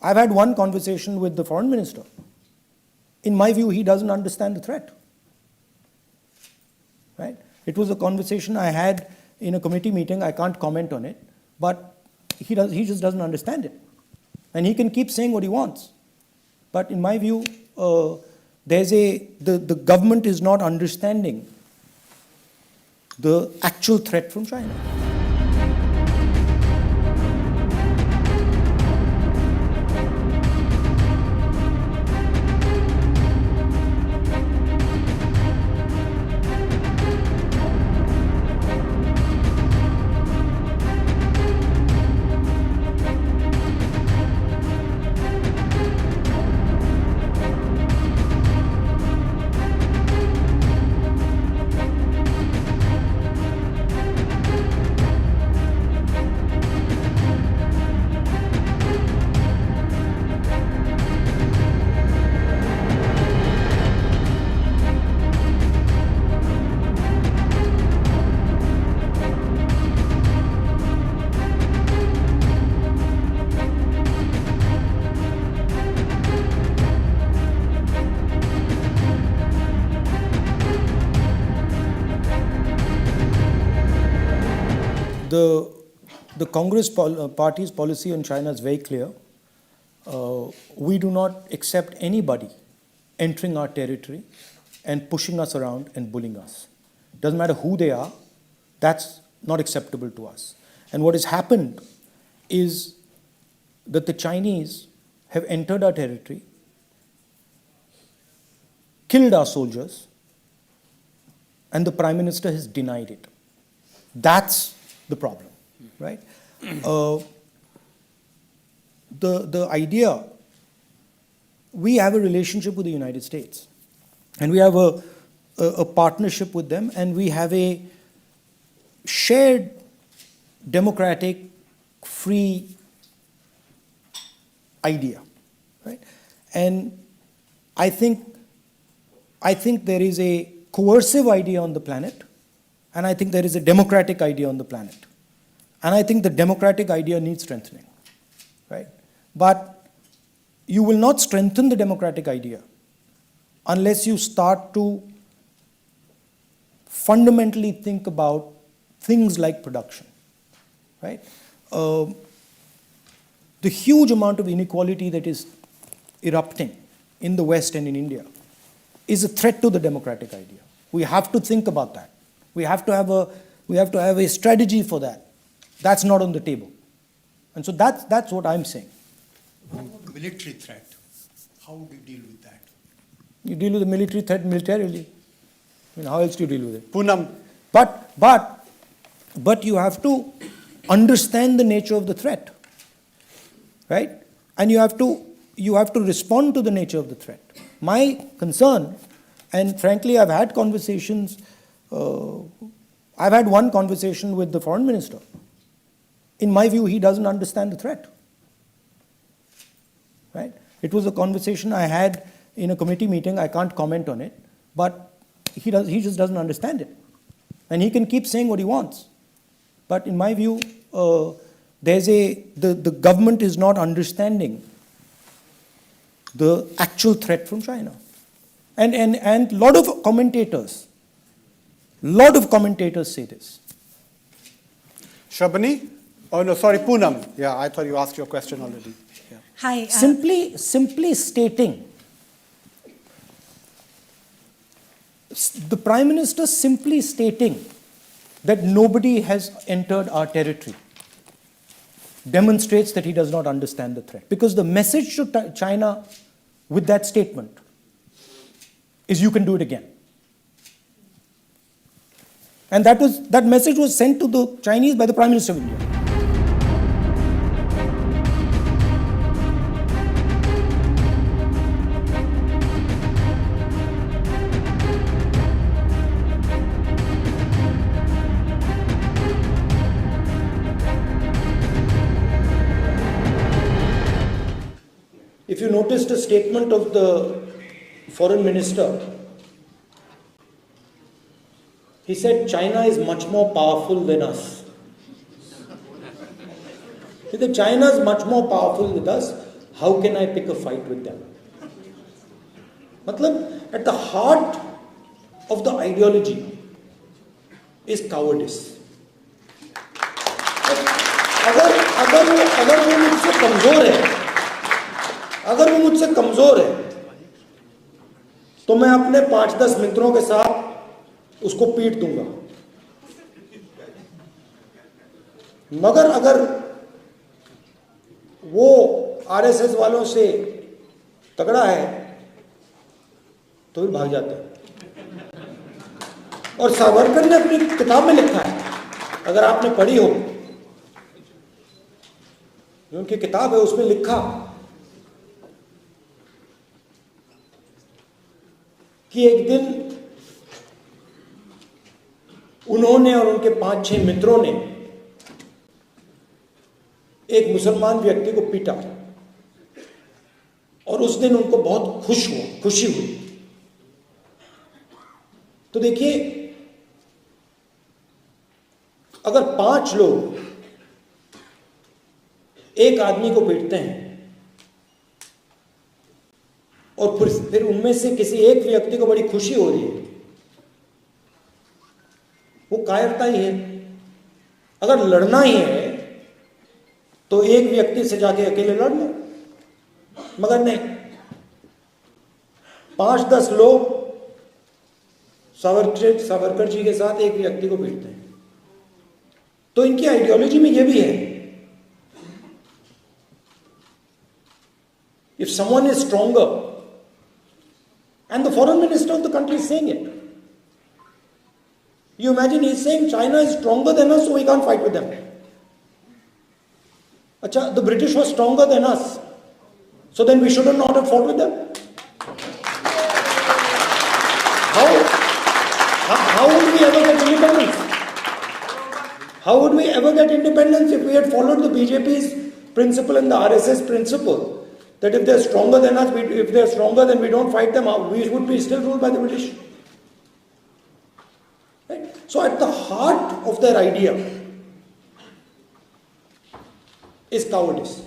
I've had one conversation with the foreign minister. In my view, he doesn't understand the threat. Right? It was a conversation I had in a committee meeting. I can't comment on it, but he just doesn't understand it. And he can keep saying what he wants. But in my view, the government is not understanding the actual threat from China. The Congress party's policy on China is very clear. We do not accept anybody entering our territory and pushing us around and bullying us. Doesn't matter who they are, that's not acceptable to us. And what has happened is that the Chinese have entered our territory, killed our soldiers, and the Prime Minister has denied it. That's the problem, right? The idea, we have a relationship with the United States, and we have a partnership with them, and we have a shared democratic, free idea, right? And I think there is a coercive idea on the planet, and I think there is a democratic idea on the planet. And I think the democratic idea needs strengthening, right? But you will not strengthen the democratic idea unless you start to fundamentally think about things like production, right? The huge amount of inequality that is erupting in the West and in India is a threat to the democratic idea. We have to think about that. We have to have a strategy for that. That's not on the table. And so that's what I'm saying. Military threat. How do you deal with that? You deal with the military threat militarily. I mean, how else do you deal with it? Poonam. But you have to understand the nature of the threat, right? And you have to respond to the nature of the threat. My concern, and frankly, I've had conversations. I've had one conversation with the foreign minister. In my view, he doesn't understand the threat, right? It was a conversation I had in a committee meeting. I can't comment on it, but he just doesn't understand it. And he can keep saying what he wants. But in my view, the government is not understanding the actual threat from China. And a lot of commentators say this. Shabani? Oh, no, sorry, Poonam. Yeah, I thought you asked your question already. Yeah. Hi. Simply stating, the Prime Minister simply stating that nobody has entered our territory demonstrates that he does not understand the threat. Because the message to China with that statement is you can do it again. And that message was sent to the Chinese by the Prime Minister of India. If you noticed a statement of the foreign minister, he said China is much more powerful than us. He said China is much more powerful than us. how can I pick a fight with them? Matlab, at the heart of the ideology is cowardice. अगर वो मुझसे कमजोर है, अगर वो मुझसे कमजोर है, तो मैं अपने 5-10 मित्रों के साथ उसको पीट दूंगा। मगर अगर वो आरएसएस वालों से तगड़ा है तो भी भाग जाते हैं। और सावरकर ने अपनी किताब में लिखा है, अगर आपने पढ़ी हो, जो उनकी किताब है उसमें लिखा कि एक दिन उन्होंने और उनके 5-6 मित्रों ने एक मुसलमान व्यक्ति को पीटा और उस दिन उनको बहुत खुशी हुई। तो देखिए, अगर 5 लोग एक आदमी को पीटते हैं और फिर उनमें से किसी एक व्यक्ति को बड़ी खुशी हो रही है, वो कायरता ही है। अगर लड़ना ही है तो एक व्यक्ति से जाके अकेले लड़ लो, मगर नहीं, 5-10 लोग सावरकर जी के साथ एक व्यक्ति को पीटते हैं। तो इनकी आइडियोलॉजी में यह भी है, if someone is stronger, and the foreign minister of the country is saying it, you imagine he is saying China is stronger than us, so we can't fight with them. Acha, the British were stronger than us, so then we shouldn't not have fought with them. How would we ever get independence? How would we ever get independence if we had followed the BJP's principle and the RSS principle that if they're stronger than us, if they're stronger, then we don't fight them, we would be still ruled by the British. Right? So at the heart of their idea is cowardice.